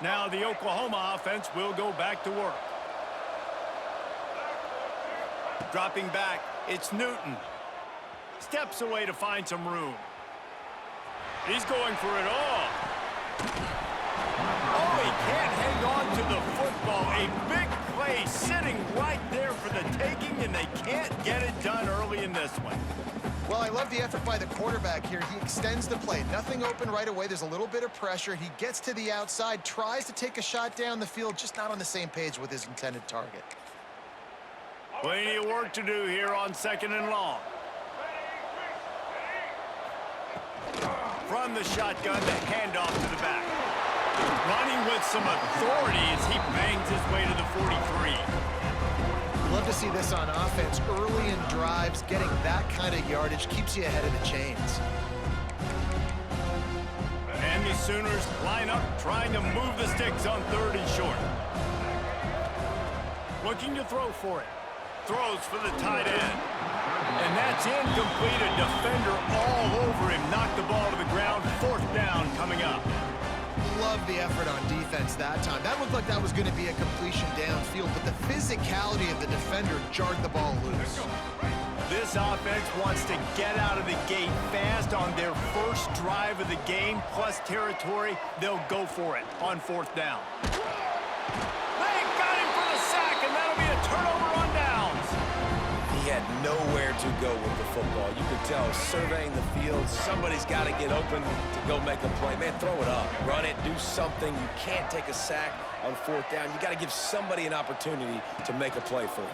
Now the Oklahoma offense will go back to work. Dropping back, it's Newton. Steps away to find some room. He's going for it all. Oh, he can't hang on to the football. A big play sitting right there for the taking, and they can't get it done early in this one. Well, I love the effort by the quarterback here. He extends the play. Nothing open right away. There's a little bit of pressure. He gets to the outside, tries to take a shot down the field, just not on the same page with his intended target. Plenty of work to do here on 2nd and long. From the shotgun, the handoff to the back. Running with some authority as he bangs his way to the 43. Love to see this on offense. Early in drives, getting that kind of yardage keeps you ahead of the chains. And the Sooners line up, trying to move the sticks on 3rd and short. Looking to throw for it. Throws for the tight end. And that's incomplete. A defender all over him. Knocked the ball to the ground. 4th down coming up. Love the effort on defense that time. That looked like that was going to be a completion downfield, but the physicality of the defender jarred the ball loose. This offense wants to get out of the gate fast on their first drive of the game, plus territory. They'll go for it on 4th down. They got him for the sack, and that'll be a turnover on downs. He had nowhere to go with the football. You could tell, surveying the field, somebody's got to get open to go make a play. Man, throw it up, run it, do something. You can't take a sack on 4th down. You got to give somebody an opportunity to make a play for you.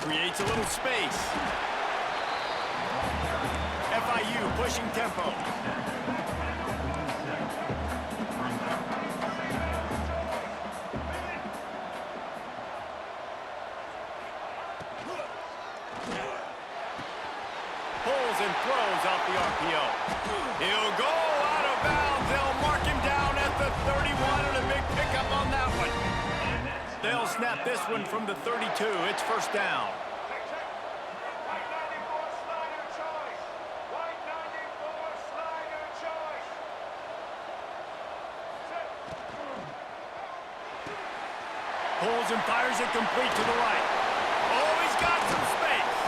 Creates a little space. FIU pushing tempo. Pulls and throws off the RPO. He'll go out of bounds. They'll mark him down at the 31, and a big pickup on that one. They'll snap this one from the 32. It's 1st down. Pulls and fires it complete to the right. Oh, he's got some space.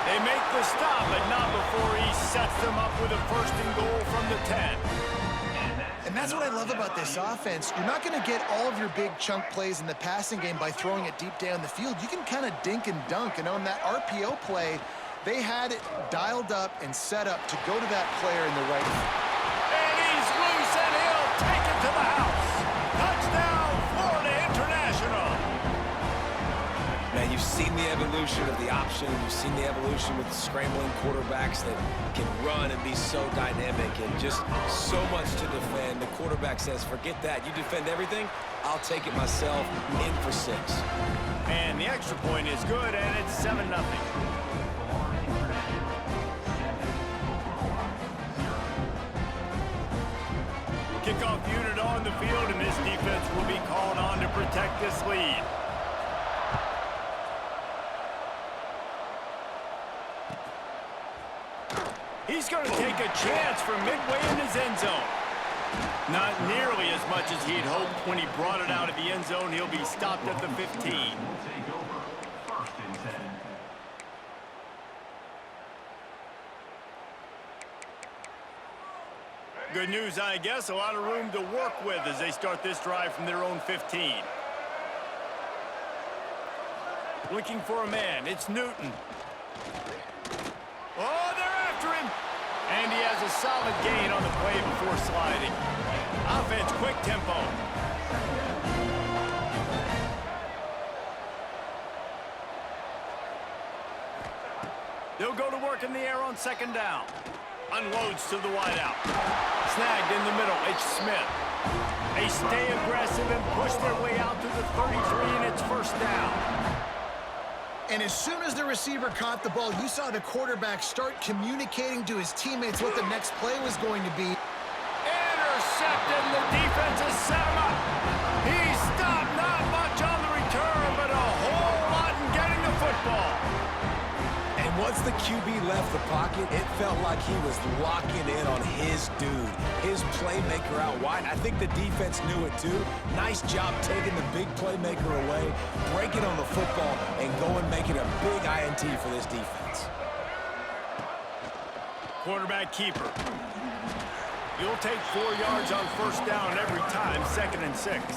They make the stop, but not before he sets them up with a 1st and goal from the 10. And that's what I love about this offense. You're not going to get all of your big chunk plays in the passing game by throwing it deep down the field. You can kind of dink and dunk, and on that RPO play, they had it dialed up and set up to go to that player in the right. And he's loose, and he'll take it to the house. Touchdown, Florida International. Man, you've seen the evolution of the option. You've seen the evolution with scrambling quarterbacks that can run and be so dynamic and just so much to defend. The quarterback says, forget that. You defend everything, I'll take it myself. In for 6. And the extra point is good, and it's 7-0. Kickoff unit on the field, and this defense will be called on to protect this lead. He's going to take a chance from midway in his end zone. Not nearly as much as he'd hoped. When he brought it out of the end zone, he'll be stopped at the 15. Good news, I guess. A lot of room to work with as they start this drive from their own 15. Looking for a man. It's Newton. Oh, they're after him. And he has a solid gain on the play before sliding. Offense, quick tempo. They'll go to work in the air on 2nd down. Unloads to the wideout. Snagged in the middle. It's Smith. They stay aggressive and push their way out to the 33, and it's 1st down. And as soon as the receiver caught the ball, you saw the quarterback start communicating to his teammates what the next play was going to be. Intercepted, and the defense has set him up. He stopped, not much on the return, but a whole lot in getting the football. And what's the QB left the pocket, it felt like he was locking in on his dude, his playmaker out wide. I think the defense knew it too. Nice job taking the big playmaker away, breaking on the football, and going making a big INT for this defense. Quarterback keeper. You'll take 4 yards on first down every time, 2nd and 6.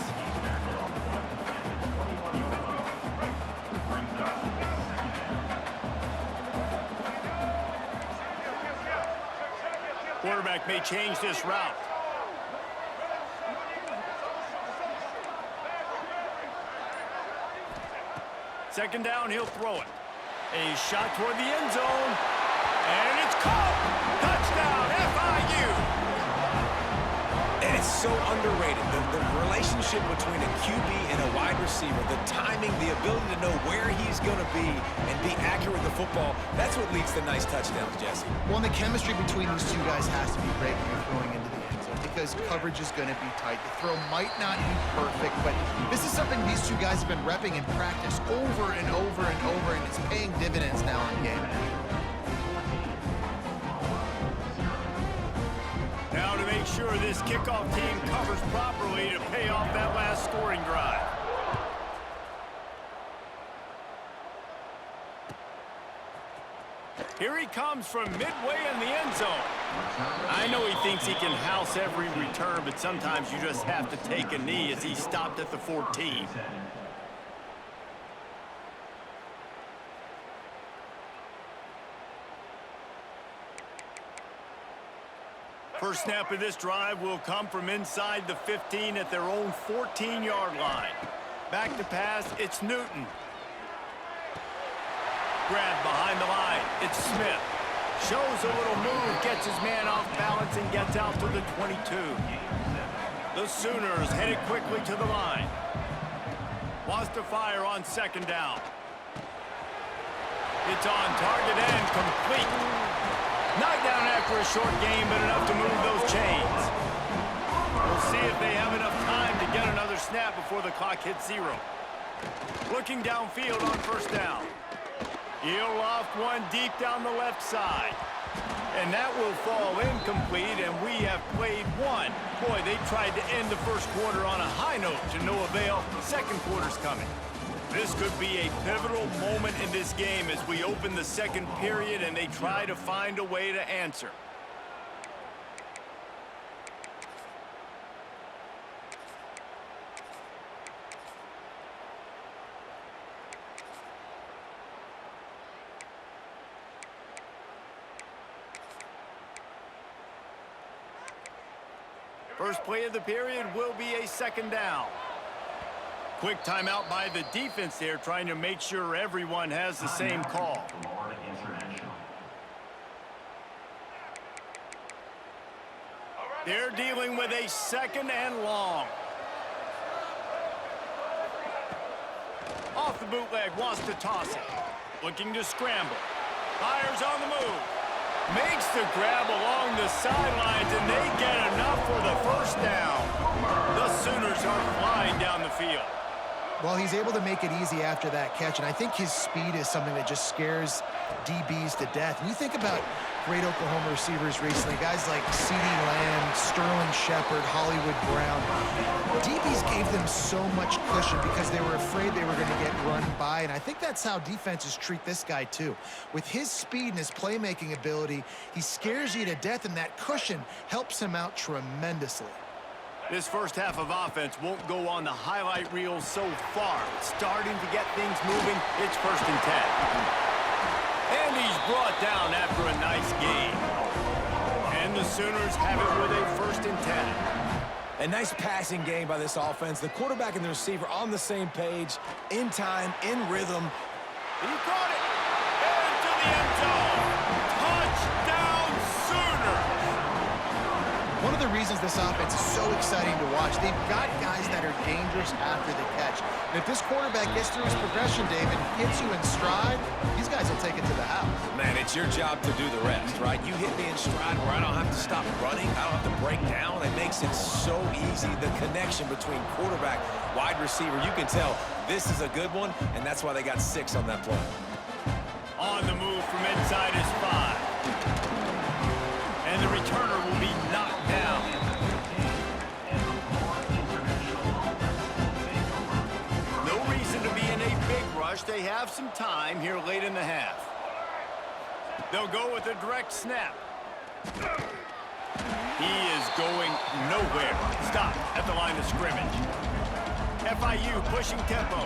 Quarterback may change this route. Second down, he'll throw it. A shot toward the end zone. And it's caught! Touchdown, FIU! And it's so underrated. The relationship between a QB and a wide receiver, the timing, the ability to know where he's going to be and be accurate with the football, that's what leads to nice touchdowns, Jesse. Well, and the chemistry between these two guys has to be great when you're throwing into the end zone because coverage is going to be tight. The throw might not be perfect, but this is something these two guys have been repping in practice over and over and over, and it's paying dividends now in game. Now to make sure this kickoff team covers properly to pay off that last scoring drive. Here he comes from midway in the end zone. I know he thinks he can house every return, but sometimes you just have to take a knee as he stopped at the 14. First snap of this drive will come from inside the 15 at their own 14-yard line. Back to pass, it's Newton. Grab behind the line, it's Smith. Shows a little move, gets his man off balance and gets out to the 22. The Sooners headed quickly to the line. Wants to fire on second down. It's on target and complete. Knocked down after a short game, but enough to move those chains. We'll see if they have enough time to get another snap before the clock hits 0. Looking downfield on first down. He'll loft one deep down the left side. And that will fall incomplete, and we have played one. Boy, they tried to end the first quarter on a high note to no avail. Second quarter's coming. This could be a pivotal moment in this game as we open the second period and they try to find a way to answer. First play of the period will be a second down. Quick timeout by the defense there, trying to make sure everyone has the same call. They're dealing with a second and long. Off the bootleg, wants to toss it. Looking to scramble. Fires on the move. Makes the grab along the sidelines, and they get enough for the first down. The Sooners are flying down the field. Well, he's able to make it easy after that catch, and I think his speed is something that just scares DBs to death. And you think about great Oklahoma receivers recently, guys like CeeDee Lamb, Sterling Shepard, Hollywood Brown. DBs gave them so much cushion because they were afraid they were going to get run by, and I think that's how defenses treat this guy too. With his speed and his playmaking ability, he scares you to death, and that cushion helps him out tremendously. This first half of offense won't go on the highlight reel so far. Starting to get things moving, it's 1st and 10. And he's brought down after a nice gain. And the Sooners have it with a 1st and 10. A nice passing game by this offense. The quarterback and the receiver on the same page, in time, in rhythm. He caught it. Into the end zone. Touchdown, Sooners. One of the reasons this offense is so exciting to watch, they've got guys that are dangerous after the catch. And if this quarterback gets through his progression, David, hits you in stride, these guys will take it to the house. Man, it's your job to do the rest, right? You hit me in stride where I don't have to stop running. I don't have to break down. It makes it so easy. The connection between quarterback, wide receiver, you can tell this is a good one, and that's why they got 6 on that play. On the move from inside his 5. And the returner will be knocked down. No reason to be in a big rush. They have some time here late in the half. They'll go with a direct snap. He is going nowhere. Stop at the line of scrimmage. FIU pushing tempo.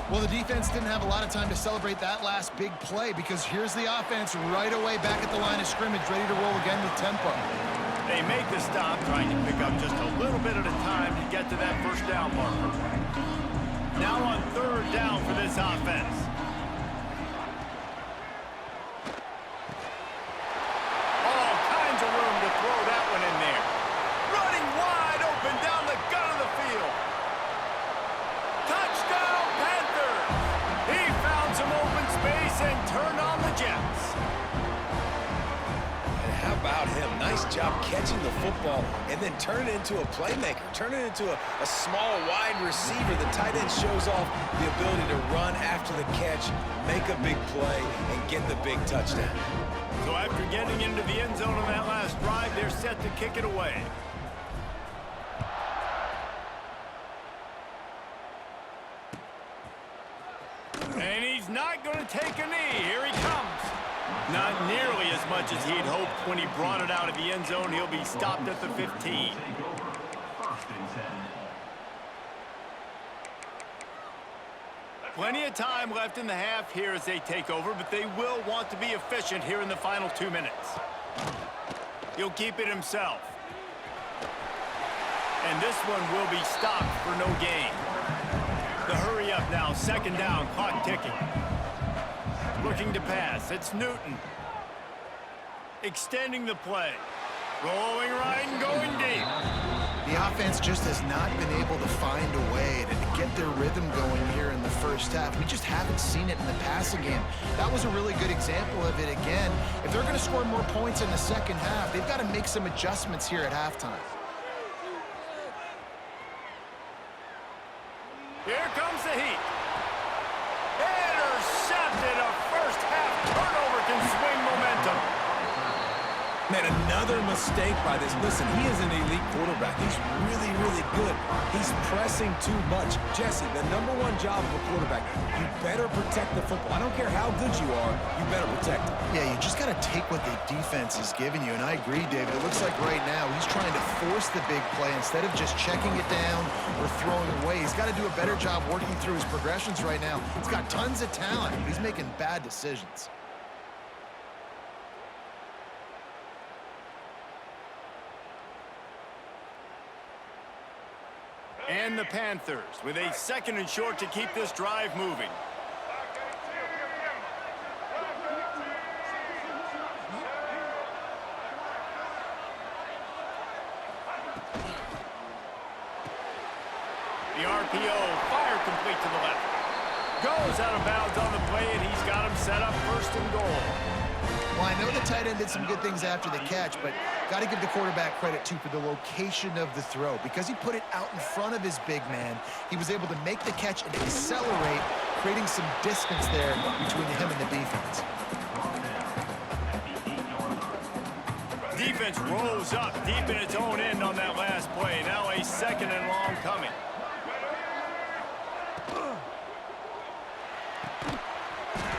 Well, the defense didn't have a lot of time to celebrate that last big play because here's the offense right away back at the line of scrimmage, ready to roll again with tempo. They make the stop, trying to pick up just a little bit at a time to get to that first down marker. Now on 3rd down for this offense. All kinds of room to throw that one in there. Running wide open down the gut of the field. Touchdown, Panthers! He found some open space and turned on the Jets. And how about him? Nice job catching the football and then turn it into a playmaker. Turn it into a small, wide receiver. The tight end shows off the ability to run after the catch, make a big play, and get the big touchdown. So after getting into the end zone on that last drive, they're set to kick it away. And he's not going to take a knee. Here he comes. Not nearly as much as he'd hoped when he brought it out of the end zone. He'll be stopped at the 15. Plenty of time left in the half here as they take over, but they will want to be efficient here in the final 2 minutes. He'll keep it himself. And this one will be stopped for no gain. The hurry up now, 2nd down, clock ticking. Looking to pass, it's Newton. Extending the play. Rolling right and going deep. The offense just has not been able to find a way to get their rhythm going here in the first half. We just haven't seen it in the passing game. That was a really good example of it again. If they're going to score more points in the second half, they've got to make some adjustments here at halftime. Here comes the heat. Intercepted. A first half turnover can swing momentum. Man, another mistake by this. Listen, he is an elite quarterback. He's really, really good. He's pressing too much. Jesse, the #1 job of a quarterback, you better protect the football. I don't care how good you are, you better protect it. Yeah, you just got to take what the defense is giving you, and I agree, David. It looks like right now he's trying to force the big play instead of just checking it down or throwing away. He's got to do a better job working through his progressions right now. He's got tons of talent, but he's making bad decisions. And the Panthers with a 2nd and short to keep this drive moving. The RPO, fire complete to the left. Goes out of bounds on the play, and he's got him set up 1st and goal. Well, I know the tight end did some good things after the catch, but got to give the quarterback credit, too, for the location of the throw. Because he put it out in front of his big man, he was able to make the catch and accelerate, creating some distance there between him and the defense. Defense rolls up deep in its own end on that last play. Now a 2nd and long coming.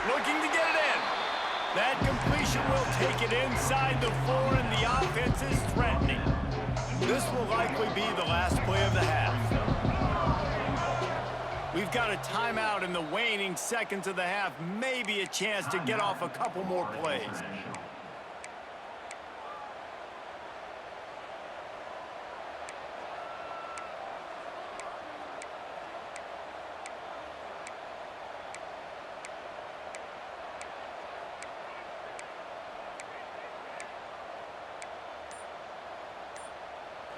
Looking to get it in. That completion will take it inside the 4, and the offense is threatening. This will likely be the last play of the half. We've got a timeout in the waning seconds of the half. Maybe a chance to get off a couple more plays.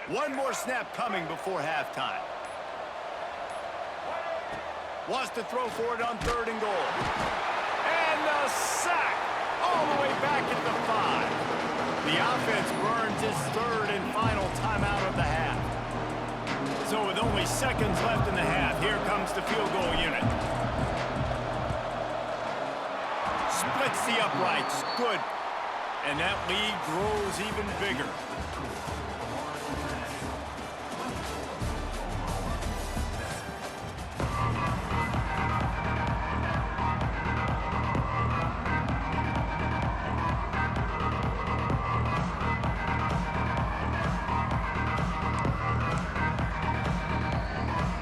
One more snap coming before halftime. Wants to throw for it on 3rd and goal. And the sack all the way back at the 5. The offense burns its 3rd and final timeout of the half. So with only seconds left in the half, here comes the field goal unit. splits the uprights. Good. And that lead grows even bigger.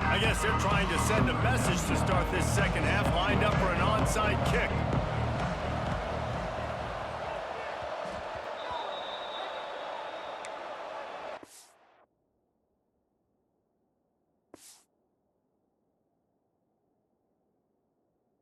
I guess they're trying to send a message to start this second half, lined up for an onside kick.